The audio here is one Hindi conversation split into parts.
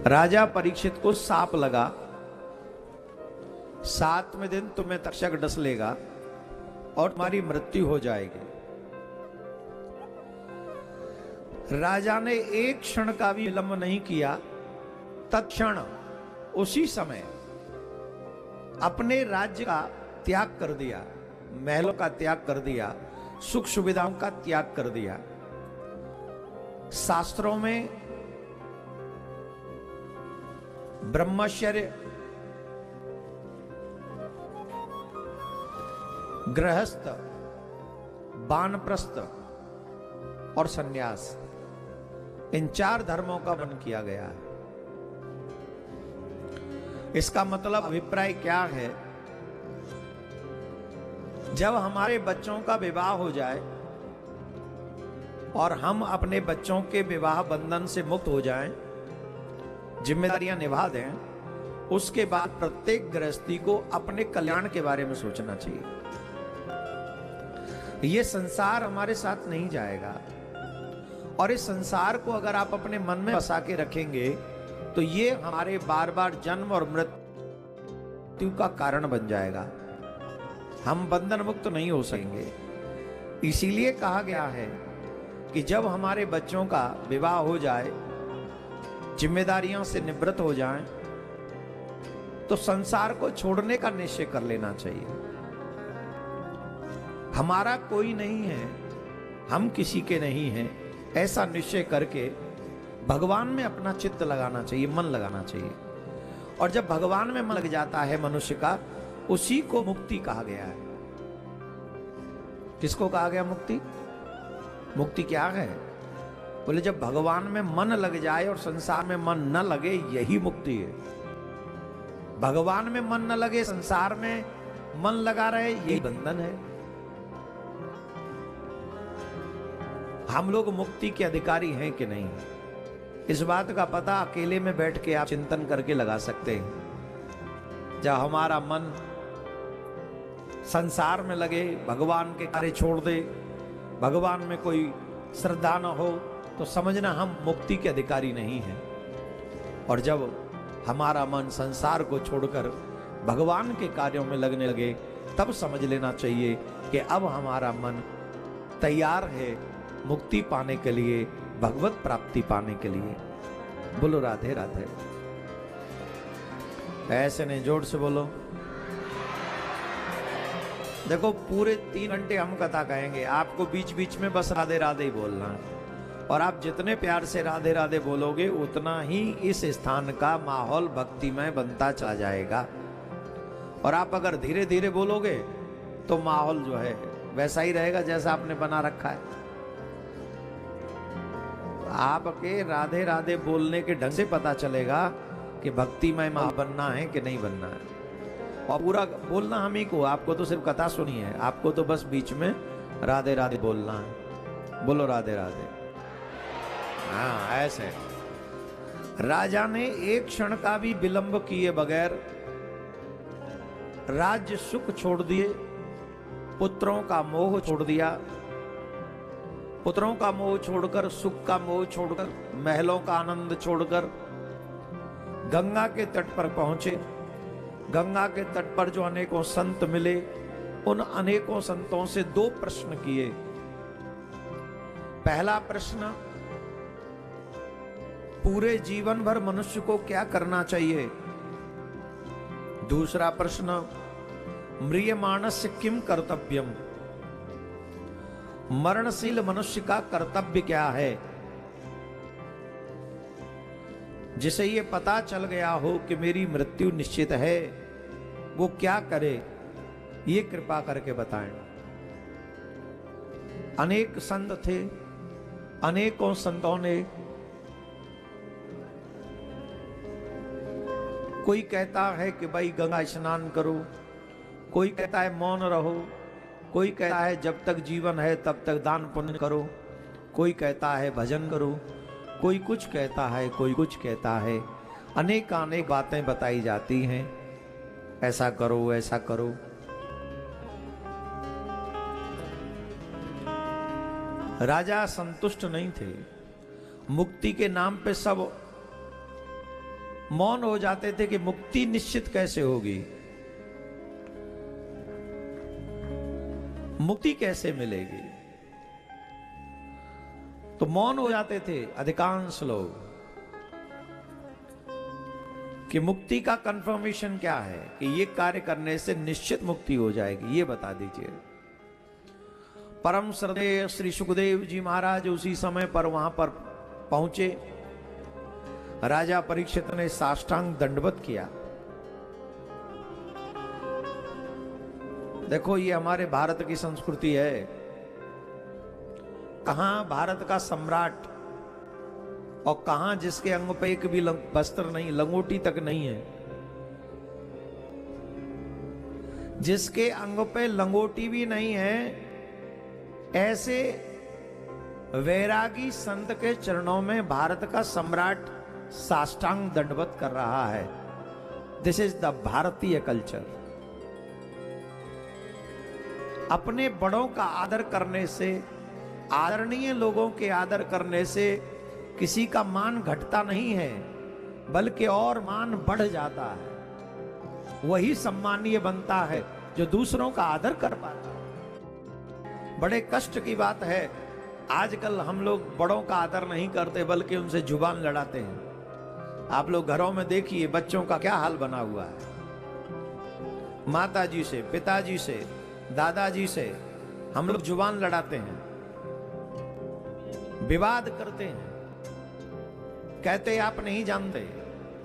राजा परीक्षित को सांप लगा, 7वें दिन तुम्हें तक्षक डस लेगा और तुम्हारी मृत्यु हो जाएगी। राजा ने एक क्षण का भी विलंब नहीं किया, तत्क्षण उसी समय अपने राज्य का त्याग कर दिया, महलों का त्याग कर दिया, सुख सुविधाओं का त्याग कर दिया। शास्त्रों में ब्रह्मचर्य, गृहस्थ, वानप्रस्थ और सन्यास, इन 4 धर्मों का वर्णन किया गया है। इसका मतलब अभिप्राय क्या है? जब हमारे बच्चों का विवाह हो जाए और हम अपने बच्चों के विवाह बंधन से मुक्त हो जाएं, जिम्मेदारियां निभा दें, उसके बाद प्रत्येक गृहस्थी को अपने कल्याण के बारे में सोचना चाहिए। ये संसार हमारे साथ नहीं जाएगा और इस संसार को अगर आप अपने मन में बसा के रखेंगे तो ये हमारे बार बार जन्म और मृत्यु का कारण बन जाएगा। हम बंधन मुक्त नहीं हो सकेंगे। इसीलिए कहा गया है कि जब हमारे बच्चों का विवाह हो जाए, जिम्मेदारियों से निवृत्त हो जाएं, तो संसार को छोड़ने का निश्चय कर लेना चाहिए। हमारा कोई नहीं है, हम किसी के नहीं हैं, ऐसा निश्चय करके भगवान में अपना चित्त लगाना चाहिए, मन लगाना चाहिए। और जब भगवान में मन लग जाता है मनुष्य का, उसी को मुक्ति कहा गया है। किसको कहा गया मुक्ति? मुक्ति क्या है? बोले जब भगवान में मन लग जाए और संसार में मन न लगे, यही मुक्ति है। भगवान में मन न लगे, संसार में मन लगा रहे, यही बंधन है। हम लोग मुक्ति के अधिकारी हैं कि नहीं, इस बात का पता अकेले में बैठ के आप चिंतन करके लगा सकते हैं। जब हमारा मन संसार में लगे, भगवान के कार्य छोड़ दे, भगवान में कोई श्रद्धा न हो, तो समझना हम मुक्ति के अधिकारी नहीं हैं। और जब हमारा मन संसार को छोड़कर भगवान के कार्यों में लगने लगे, तब समझ लेना चाहिए कि अब हमारा मन तैयार है मुक्ति पाने के लिए, भगवत प्राप्ति पाने के लिए। बोलो राधे राधे। ऐसे नहीं, जोर से बोलो। देखो पूरे 3 घंटे हम कथा कहेंगे, आपको बीच बीच में बस राधे राधे ही बोलना है। और आप जितने प्यार से राधे राधे बोलोगे, उतना ही इस स्थान का माहौल भक्तिमय बनता चला जाएगा। और आप अगर धीरे धीरे बोलोगे तो माहौल जो है वैसा ही रहेगा जैसा आपने बना रखा है। आपके राधे राधे बोलने के ढंग से पता चलेगा कि भक्तिमय माहौल बनना है कि नहीं बनना है। और पूरा बोलना हम ही को, आपको तो सिर्फ कथा सुनी है, आपको तो बस बीच में राधे राधे बोलना है। बोलो राधे राधे। हाँ, ऐसे राजा ने एक क्षण का भी विलंब किए बगैर राज्य सुख छोड़ दिए, पुत्रों का मोह छोड़ दिया, पुत्रों का मोह छोड़कर, सुख का मोह छोड़कर, महलों का आनंद छोड़कर गंगा के तट पर पहुंचे। गंगा के तट पर जो अनेकों संत मिले, उन अनेकों संतों से 2 प्रश्न किए। पहला प्रश्न, पूरे जीवन भर मनुष्य को क्या करना चाहिए? दूसरा प्रश्न, म्रियमाणस्य किम कर्तव्यम? मरणशील मनुष्य का कर्तव्य क्या है? जिसे ये पता चल गया हो कि मेरी मृत्यु निश्चित है, वो क्या करे, ये कृपा करके बताएं। अनेक संत थे, अनेकों संतों ने, कोई कहता है कि भाई गंगा स्नान करो, कोई कहता है मौन रहो, कोई कहता है जब तक जीवन है तब तक दान पुण्य करो, कोई कहता है भजन करो, कोई कुछ कहता है, कोई कुछ कहता है। अनेक बातें बताई जाती हैं, ऐसा करो, ऐसा करो। राजा संतुष्ट नहीं थे। मुक्ति के नाम पे सब मौन हो जाते थे कि मुक्ति निश्चित कैसे होगी, मुक्ति कैसे मिलेगी। तो मौन हो जाते थे अधिकांश लोग कि मुक्ति का कंफर्मेशन क्या है, कि ये कार्य करने से निश्चित मुक्ति हो जाएगी, ये बता दीजिए। परम श्रद्धेय श्री सुखदेव जी महाराज उसी समय पर वहां पर पहुंचे। राजा परीक्षित ने साष्टांग दंडवत किया। देखो ये हमारे भारत की संस्कृति है। कहां भारत का सम्राट और कहां जिसके अंग पे एक भी वस्त्र नहीं, लंगोटी तक नहीं है। जिसके अंग पे लंगोटी भी नहीं है, ऐसे वैरागी संत के चरणों में भारत का सम्राट साष्टांग दंडवत कर रहा है। दिस इज द भारतीय कल्चर। अपने बड़ों का आदर करने से, आदरणीय लोगों के आदर करने से किसी का मान घटता नहीं है, बल्कि और मान बढ़ जाता है। वही सम्मानीय बनता है जो दूसरों का आदर कर पाता है। बड़े कष्ट की बात है, आजकल हम लोग बड़ों का आदर नहीं करते, बल्कि उनसे जुबान लड़ाते हैं। आप लोग घरों में देखिए बच्चों का क्या हाल बना हुआ है। माताजी से, पिताजी से, दादाजी से हम लोग जुबान लड़ाते हैं, विवाद करते हैं, कहते आप नहीं जानते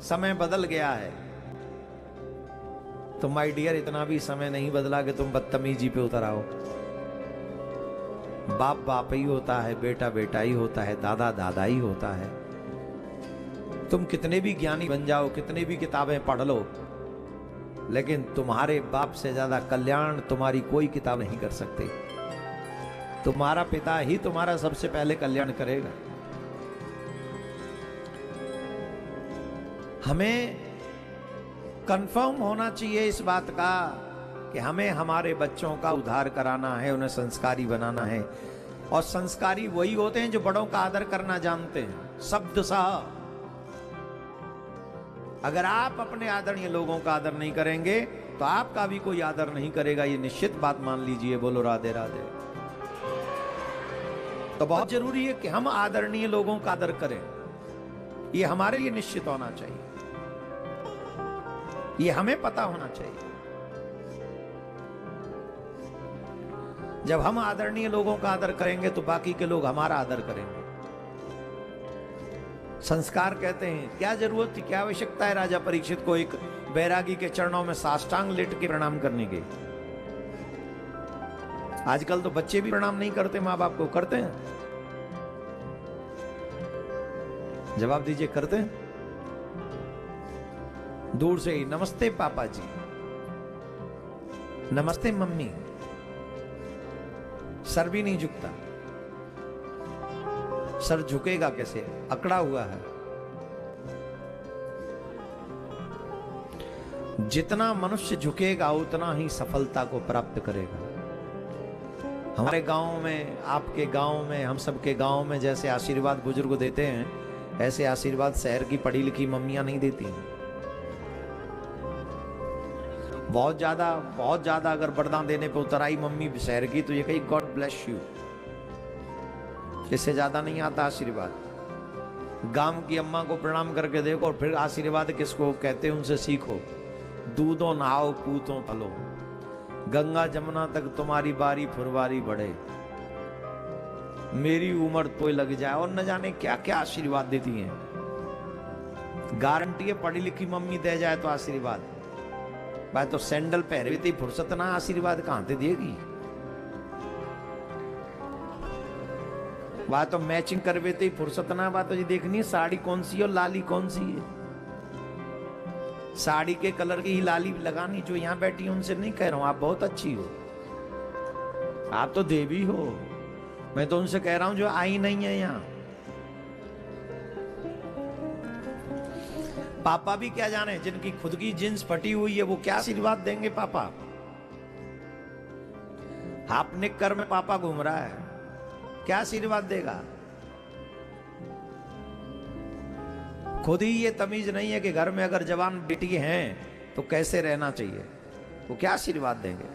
समय बदल गया है। तो माय डियर, इतना भी समय नहीं बदला कि तुम बदतमीजी पे उतर आओ। बाप बाप ही होता है, बेटा बेटा ही होता है, दादा दादा ही होता है। तुम कितने भी ज्ञानी बन जाओ, कितनी भी किताबें पढ़ लो, लेकिन तुम्हारे बाप से ज्यादा कल्याण तुम्हारी कोई किताब नहीं कर सकती। तुम्हारा पिता ही तुम्हारा सबसे पहले कल्याण करेगा। हमें कंफर्म होना चाहिए इस बात का कि हमें हमारे बच्चों का उद्धार कराना है, उन्हें संस्कारी बनाना है। और संस्कारी वही होते हैं जो बड़ों का आदर करना जानते हैं, शब्द सह। अगर आप अपने आदरणीय लोगों का आदर नहीं करेंगे तो आपका भी कोई आदर नहीं करेगा, ये निश्चित बात मान लीजिए। बोलो राधे राधे। तो बहुत जरूरी है कि हम आदरणीय लोगों का आदर करें। ये हमारे लिए निश्चित होना चाहिए, ये हमें पता होना चाहिए। जब हम आदरणीय लोगों का आदर करेंगे तो बाकी के लोग हमारा आदर करेंगे। संस्कार कहते हैं, क्या जरूरत थी, क्या आवश्यकता है राजा परीक्षित को एक बैरागी के चरणों में साष्टांग लेट के प्रणाम करने के। आजकल तो बच्चे भी प्रणाम नहीं करते माँ बाप को, करते हैं? जवाब दीजिए, करते हैं? दूर से ही नमस्ते पापा जी, नमस्ते मम्मी, सर भी नहीं झुकता। सर झुकेगा कैसे, अकड़ा हुआ है। जितना मनुष्य झुकेगा उतना ही सफलता को प्राप्त करेगा। हमारे गांव में, आपके गांव में, हम सबके गांव में जैसे आशीर्वाद बुजुर्ग देते हैं, ऐसे आशीर्वाद शहर की पढ़ी लिखी मम्मियां नहीं देती हैं। बहुत ज्यादा अगर वरदान देने पे उतर आई मम्मी शहर की तो ये कही गॉड ब्लेस यू, इससे ज्यादा नहीं आता आशीर्वाद। गांव की अम्मा को प्रणाम करके देखो और फिर आशीर्वाद किसको कहते हैं उनसे सीखो। दूधो नहाओ पूतो पलो, गंगा जमुना तक तुम्हारी बारी फुरवारी बढ़े, मेरी उम्र तो लग जाए, और न जाने क्या क्या आशीर्वाद देती हैं। गारंटी है पढ़ी लिखी मम्मी दे जाए तो आशीर्वाद। भाई तो सैंडल पहरे थी फुर्सत ना, आशीर्वाद कहां से देगी। वह तो मैचिंग करवे थे फुर्सत ना, बात तो जी देखनी है साड़ी कौन सी है और लाली कौन सी है। साड़ी के कलर की ही लाली लगानी। जो यहां बैठी है उनसे नहीं कह रहा हूं, आप बहुत अच्छी हो, आप तो देवी हो। मैं तो उनसे कह रहा हूं जो आई नहीं है यहां। पापा भी क्या जाने, जिनकी खुद की जींस फटी हुई है वो क्या आशीर्वाद देंगे पापा। हाफ निक्कर में पापा घूम रहा है, क्या आशीर्वाद देगा। खुद ही ये तमीज नहीं है कि घर में अगर जवान बेटी हैं तो कैसे रहना चाहिए, वो क्या आशीर्वाद देंगे।